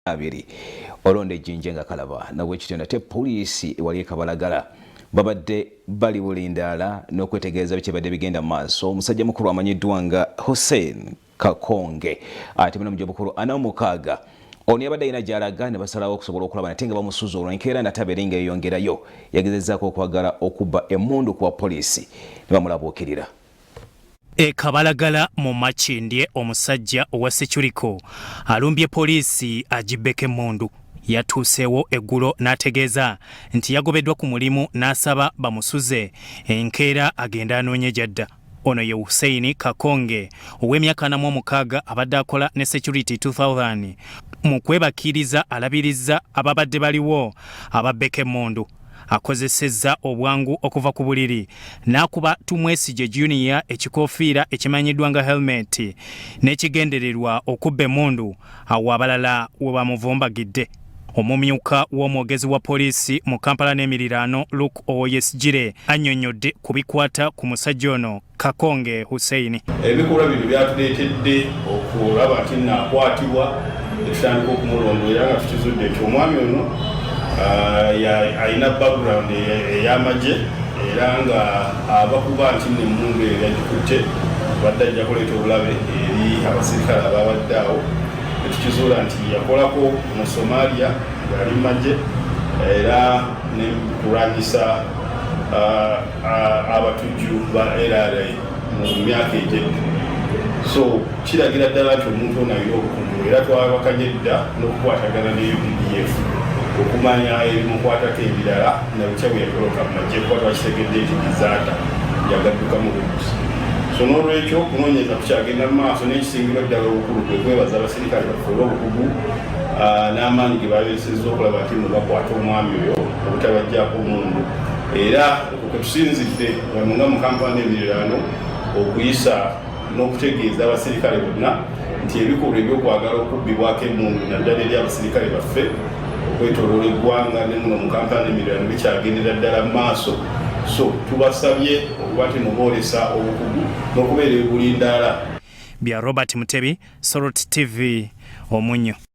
abiri olonde jinje nga kalaba nawe kitenda te poliisi ewali Kabalagala babadde bali bulindaala n'okwetegereza bikibadde bigenda maaso. Omusajja mukulu amanyiddwa nga Hussein Kakonge ate muno mujobukulu 46 ono yabadde ayina gy'alaga ne basalawo okusobola okulaba nate nga bamusuza olwo enkeera nataberinga eyongerayo yagezezzaako okwagala okubba emmundu ku bapoliisi ne bamulabuukirira. Kabalagala mu Makindye omusajja owa Security alumbye poliisi agibbeko emmundu. Yatuuseewo eggulo n'ategeeza nti yagobeddwa ku mulimu n'asaba bamusuze enkeera agenda anoonye gy'adda. Ono ye Hussein Kakonge ow'emyaka 46 abadde akola ne Security 2000 mu kwebakiriza alabirizza ababadde baliwo ababbeko emmundu. Akozesezza obwangu okuva ku buliri n'akuba Tumwesige Junior ekikoofiira ekimanyiddwa nga helmet n'ekigendererwa okubba emmundu awo abalala we bamuvumbagidde. Omumyuka w'omwogezi wa poliisi mu Kampala n'emiriraano Luke Oyesgire annyonnyodde ku bikwata ku musajja ono Kakonge Hussein. Ebikolwa bino byatuleetedde okulaba nti naakwatibwa ekitandika okumulondera nga tukizudde nti omwami ono ayina background ey'amagye era nga abakuba nti n'emmundu eyo yagikutte badde ajja kuleeta obulabe eri abasirikale ababadde awo. Tukizuula nti yakolako mu Somalia yali mu magye era ne kulwanyisa abatujju ba LRA mu myaka egyedde. So kiragira ddala nti omuntu ono alina obukugu era twabakanye dda n'okukwatagana ne UPDF okumanya ebimukwatako ebirala na bukya bwe yatoloka mu magye kuba twakitegedde nti bizaata yagadduka mu buguzi. So n'olwekyo okunoonyereza kukyagenda mu maaso n'ekisingirwa ddala obukulu kwe kwebaza abasirikale baffe olw'obukugu n'amaanyi ge babeesezza okulaba nti nno bakwata omwami oyo obutabajjaako mundu. Era kwe tusinzidde nga mu Kampala n'emiriraano okuyisa n'okutegeeza abasirikale bonna nti ebikolwa ebyokwagala okubbibwako emmundu naddala eri abasirikale baffe okwetooloola eggwanga ne muno mu Kampala n'emiriraano bikyagendera ddala mu maaso. So tubasabye okuba nti muboolesa obukugu n'okubeera ebulindaala. Bya Robert Mutebi, Sorot TV, Omunyo.